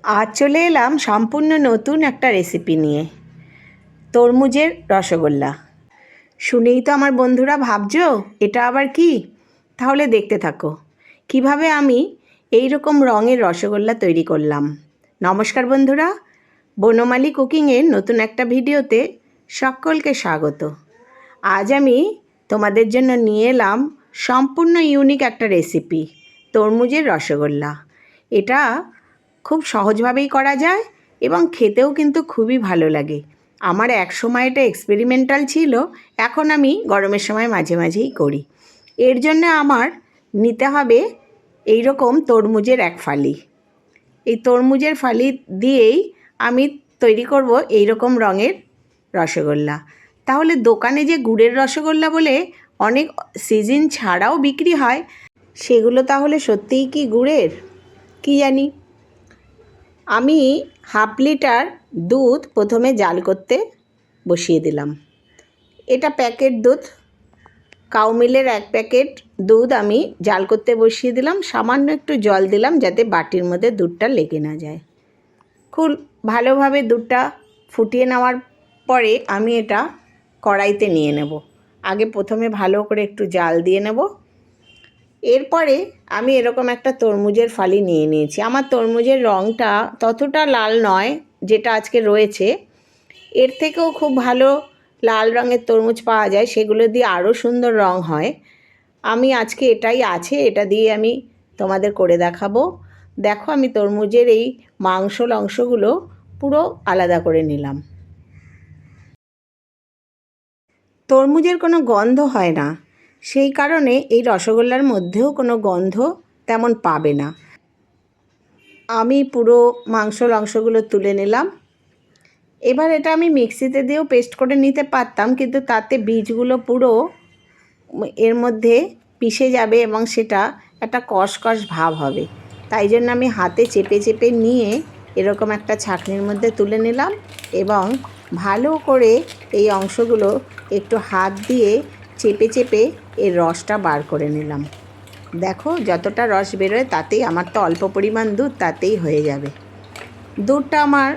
আজ চলে এলাম সম্পূর্ণ নতুন একটা রেসিপি নিয়ে, তরমুজের রসগোল্লা। শুনেই তো আমার বন্ধুরা ভাবছো এটা আবার কি? তাহলে দেখতে থাকো কিভাবে আমি এই রকম রঙের রসগোল্লা তৈরি করলাম। নমস্কার বন্ধুরা, বনমালী কুকিংয়ের নতুন একটা ভিডিওতে সকলকে স্বাগত। আজ আমি তোমাদের জন্য নিয়ে এলাম সম্পূর্ণ ইউনিক একটা রেসিপি, তরমুজের রসগোল্লা। এটা খুব সহজভাবেই করা যায় এবং খেতেও কিন্তু খুবই ভালো লাগে। আমার এক সময় এটা এক্সপেরিমেন্টাল ছিল, এখন আমি গরমের সময় মাঝে মাঝেই করি। এর জন্য আমার নিতে হবে এই রকম তরমুজের এক ফালি। এই তরমুজের ফালি দিয়েই আমি তৈরি করব এই রকম রঙের রসগোল্লা। তাহলে দোকানে যে গুড়ের রসগোল্লা বলে অনেক সিজন ছাড়াও বিক্রি হয়, সেগুলো তাহলে সত্যিই কি গুড়ের? কি জানি। আমি হাফ লিটার দুধ প্রথমে জাল করতে বসিয়ে দিলাম। এটা প্যাকেট দুধ, কাউ মিলের এক প্যাকেট দুধ আমি জাল করতে বসিয়ে দিলাম। সামান্য একটু জল দিলাম যাতে বাটির মধ্যে দুধটা লেগে না যায়। খুব ভালোভাবে দুধটা ফুটিয়ে নেওয়ার পরে আমি এটা কড়াইতে নিয়ে নেব। আগে প্রথমে ভালো করে একটু জাল দিয়ে নেব। এরপরে আমি এরকম একটা তরমুজের ফালি নিয়ে নিয়েছি। আমার তরমুজের রঙটা ততটা লাল নয় যেটা আজকে রয়েছে, এর থেকেও খুব ভালো লাল রঙের তরমুজ পাওয়া যায়, সেগুলো দিয়ে আরও সুন্দর রং হয়। আমি আজকে এটাই আছে, এটা দিয়ে আমি তোমাদের করে দেখাবো। দেখো, আমি তরমুজের এই অংশগুলো পুরো আলাদা করে নিলাম। তরমুজের কোনো গন্ধ হয় না, সেই কারণে এই রসগোল্লার মধ্যেও কোনো গন্ধ তেমন পাবে না। আমি পুরো অংশগুলো তুলে নিলাম। এবার এটা আমি মিক্সিতে দিয়েও পেস্ট করে নিতে পারতাম, কিন্তু তাতে বীজগুলো পুরো এর মধ্যে পিষে যাবে এবং সেটা একটা কষকষ ভাব হবে। তাই জন্য আমি হাতে চেপে চেপে নিয়ে এরকম একটা ছাঁকনির মধ্যে তুলে নিলাম এবং ভালো করে এই অংশগুলো একটু হাত দিয়ে চেপে চেপে এর রসটা বার করে নিলাম। দেখো, যতটা রস বেরোয় তাতেই, আমার তো অল্প পরিমাণ দুধ, তাতেই হয়ে যাবে। দুধটা আমার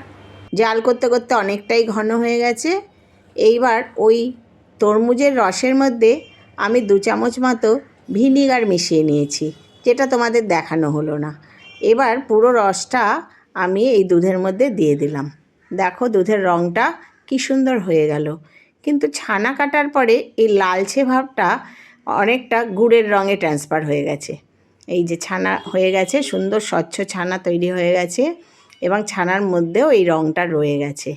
জাল করতে করতে অনেকটাই ঘন হয়ে গেছে। এইবার ওই তরমুজের রসের মধ্যে আমি 2 চামচ মতো ভিনিগার মিশিয়ে নিয়েছি, যেটা তোমাদের দেখানো হলো না। এবার পুরো রসটা আমি এই দুধের মধ্যে দিয়ে দিলাম। দেখো, দুধের রঙটা কি সুন্দর হয়ে গেল। কিন্তু ছানা কাটার পরে এই লালচে ভাবটা অনেকটা গুড়ের রঙে ট্রান্সফার হয়ে গেছে। এই যে ছানা হয়ে গেছে, সুন্দর স্বচ্ছ ছানা তৈরি হয়ে গেছে এবং ছানার মধ্যেও এই রঙটা রয়ে গেছে।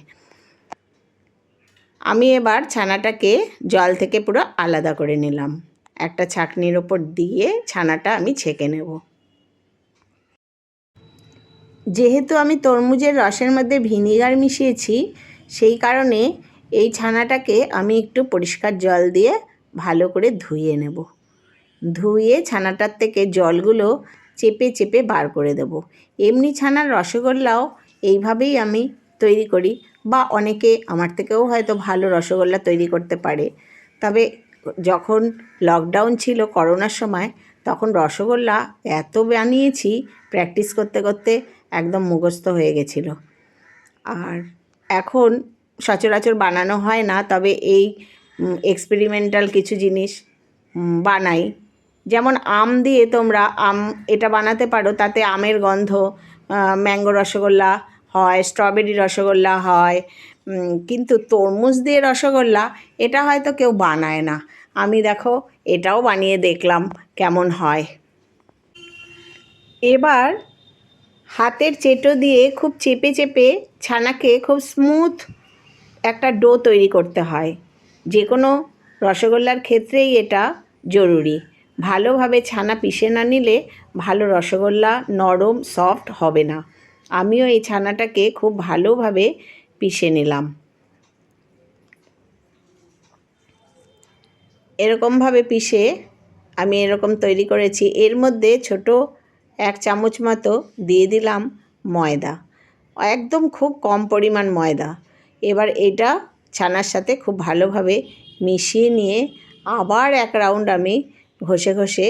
আমি এবার ছানাটাকে জল থেকে পুরো আলাদা করে নিলাম। একটা ছাঁকনির ওপর দিয়ে ছানাটা আমি ছেঁকে নেব। যেহেতু আমি তরমুজের রসের মধ্যে ভিনিগার মিশিয়েছি, সেই কারণে এই ছানাটাকে আমি একটু পরিষ্কার জল দিয়ে ভালো করে ধুয়ে নেব। ধুয়ে ছানাটার থেকে জলগুলো চেপে চেপে বার করে দেব। এমনি ছানার রসগোল্লাও এইভাবেই আমি তৈরি করি, বা অনেকে আমার থেকেও হয়তো ভালো রসগোল্লা তৈরি করতে পারে। তবে যখন লকডাউন ছিল করোনার সময়, তখন রসগোল্লা এত বানিয়েছি, প্র্যাকটিস করতে করতে একদম মুখস্থ হয়ে গেছিল। আর এখন সচরাচর বানানো হয় না, তবে এই এক্সপেরিমেন্টাল কিছু জিনিস বানাই। যেমন আম দিয়ে তোমরা এটা বানাতে পারো, তাতে আমের গন্ধ, ম্যাঙ্গো রসগোল্লা হয়, স্ট্রবেরি রসগোল্লা হয়। কিন্তু তরমুজ দিয়ে রসগোল্লা এটা হয়তো কেউ বানায় না। আমি দেখো এটাও বানিয়ে দেখলাম কেমন হয়। এবার হাতের চেটো দিয়ে খুব চেপে চেপে ছানাকে খুব স্মুথ একটা ডো তৈরি করতে হয়। যে কোনো রসগোল্লার ক্ষেত্রেই এটা জরুরি। ভালোভাবে ছানা পিষে না নিলে ভালো রসগোল্লা নরম সফট হবে না। আমিও এই ছানাটাকে খুব ভালোভাবে পিষে নিলাম। এরকমভাবে পিষে আমি এরকম তৈরি করেছি। এর মধ্যে ছোট 1 চামচ মতো দিয়ে দিলাম ময়দা, একদম খুব কম পরিমাণ ময়দা। এবার এটা ছানার সাথে খুব ভালোভাবে মিশিয়ে নিয়ে আবার এক রাউন্ড আমি ঘষে ঘষে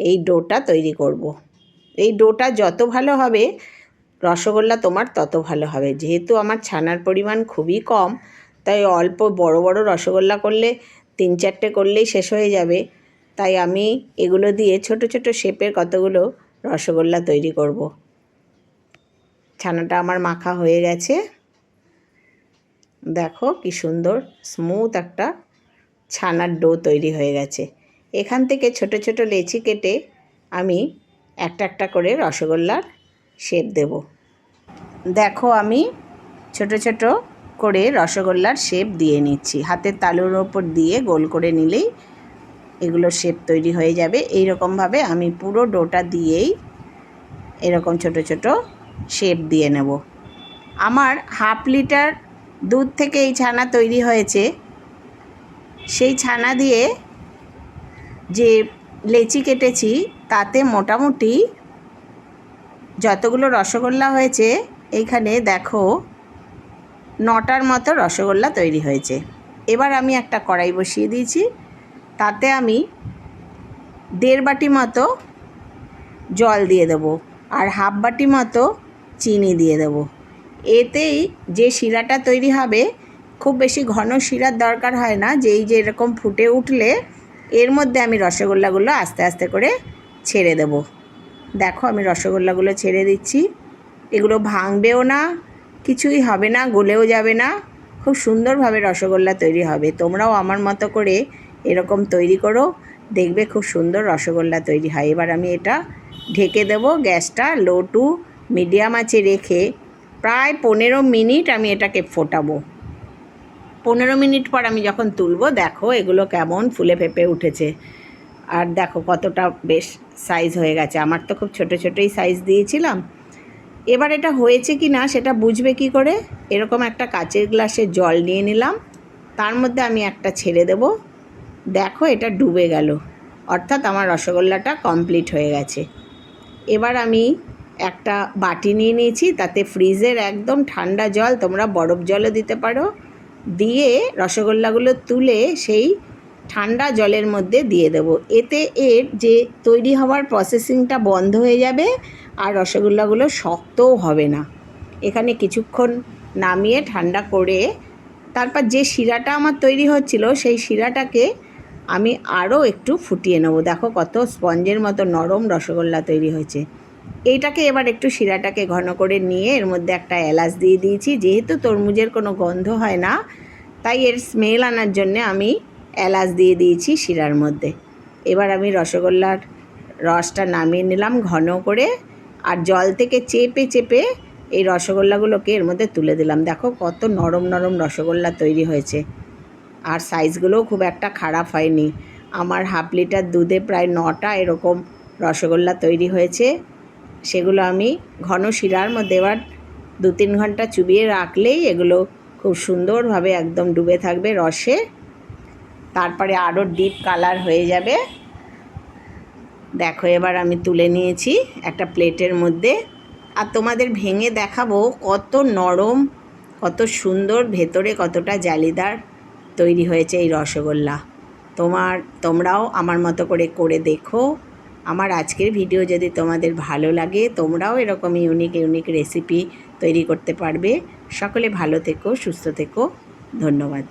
এই ডোটা তৈরি করব। এই ডোটা যত ভালো হবে রসগোল্লা তোমার তত ভালো হবে। যেহেতু আমার ছানার পরিমাণ খুবই কম, তাই অল্প বড় বড় রসগোল্লা করলে 3-4টে করলেই শেষ হয়ে যাবে। তাই আমি এগুলো দিয়ে ছোট ছোট শেপের কতগুলো রসগোল্লা তৈরি করব। ছানাটা আমার মাখা হয়ে গেছে, দেখো কি সুন্দর স্মুথ একটা ছানার ডো তৈরি হয়ে গেছে। এখান থেকে ছোট ছোট লেচি কেটে আমি একটা একটা করে রসগোল্লার শেপ দেব। দেখো আমি ছোট ছোট করে রসগোল্লার শেপ দিয়ে নিচ্ছি। হাতের তালুর ওপর দিয়ে গোল করে নিলেই এগুলো শেপ তৈরি হয়ে যাবে। এই রকমভাবে আমি পুরো ডোটা দিয়েই এরকম ছোট ছোট শেপ দিয়ে নেব। আমার 1/2 লিটার দুধ থেকে এই ছানা তৈরি হয়েছে। সেই ছানা দিয়ে যে লেচি কেটেছি তাতে মোটামুটি যতগুলো রসগোল্লা হয়েছে এইখানে দেখো 9টার মতো রসগোল্লা তৈরি হয়েছে। এবার আমি একটা কড়াই বসিয়ে দিয়েছি, তাতে আমি 1.5 বাটি মতো জল দিয়ে দেবো আর 1/2 বাটি মতো চিনি দিয়ে দেবো। এতেই যে শিরাটা তৈরি হবে, খুব বেশি ঘন শিরার দরকার হয় না। যে এরকম ফুটে উঠলে এর মধ্যে আমি রসগোল্লাগুলো আস্তে আস্তে করে ছেড়ে দেব। দেখো আমি রসগোল্লাগুলো ছেড়ে দিচ্ছি। এগুলো ভাঙবেও না, কিছুই হবে না, গলেও যাবে না। খুব সুন্দরভাবে রসগোল্লা তৈরি হবে। তোমরাও আমার মতো করে এরকম তৈরি করো, দেখবে খুব সুন্দর রসগোল্লা তৈরি হয়। এবার আমি এটা ঢেকে দেবো। গ্যাসটা লো টু মিডিয়াম আঁচে রেখে প্রায় 15 মিনিট আমি এটাকে ফোটাবো। 15 মিনিট পর আমি যখন তুলবো, দেখো এগুলো কেমন ফুলে ফেঁপে উঠেছে। আর দেখো কতটা বেশ সাইজ হয়ে গেছে। আমার তো খুব ছোটো ছোটোই সাইজ দিয়েছিলাম। এবার এটা হয়েছে কি না সেটা বুঝবে কি করে? এরকম একটা কাচের গ্লাসে জল নিয়ে নিলাম, তার মধ্যে আমি একটা ছেড়ে দেব। দেখো এটা ডুবে গেল, অর্থাৎ আমার রসগোল্লাটা কমপ্লিট হয়ে গেছে। এবার আমি একটা বাটি নিয়ে নিয়েছি, তাতে ফ্রিজের একদম ঠান্ডা জল, তোমরা বরফ জলও দিতে পারো, দিয়ে রসগোল্লাগুলো তুলে সেই ঠান্ডা জলের মধ্যে দিয়ে দেব। এতে এর যে তৈরি হওয়ার প্রসেসিংটা বন্ধ হয়ে যাবে আর রসগোল্লাগুলো শক্তও হবে না। এখানে কিছুক্ষণ নামিয়ে ঠান্ডা করে তারপর যে শিরাটা আমার তৈরি হচ্ছিল, সেই শিরাটাকে আমি আরও একটু ফুটিয়ে নেব। দেখো কত স্পঞ্জের মতো নরম রসগোল্লা তৈরি হয়েছে। এইটাকে এবার একটু শিরাটাকে ঘন করে নিয়ে এর মধ্যে একটা এলাচ দিয়ে দিয়েছি। যেহেতু তরমুজের কোনো গন্ধ হয় না, তাই এর স্মেল আনার জন্যে আমি এলাচ দিয়ে দিয়েছি শিরার মধ্যে। এবার আমি রসগোল্লার রসটা নামিয়ে নিলাম ঘন করে, আর জল থেকে চেপে চেপে এই রসগোল্লাগুলোকে এর মধ্যে তুলে দিলাম। দেখো কত নরম নরম রসগোল্লা তৈরি হয়েছে, আর সাইজগুলোও খুব একটা খারাপ হয়নি। আমার 1/2 লিটার দুধে প্রায় 9টা এরকম রসগোল্লা তৈরি হয়েছে। সেগুলো আমি ঘন শিরার মধ্যে এবার 2-3 ঘন্টা চুবিয়ে রাখলেই এগুলো খুব সুন্দরভাবে একদম ডুবে থাকবে রসে। তারপরে আরও ডিপ কালার হয়ে যাবে। দেখো এবার আমি তুলে নিয়েছি একটা প্লেটের মধ্যে, আর তোমাদের ভেঙে দেখাবো কত নরম, কত সুন্দর, ভেতরে কতটা জালিদার তৈরি হয়েছে এই রসগোল্লা। তোমরাও আমার মতো করে দেখো। আমার আজকের ভিডিও যদি তোমাদের ভালো লাগে, তোমরাও এরকম ইউনিক রেসিপি তৈরি করতে পারবে। সকলে ভালো থেকো, সুস্থ থেকো। ধন্যবাদ।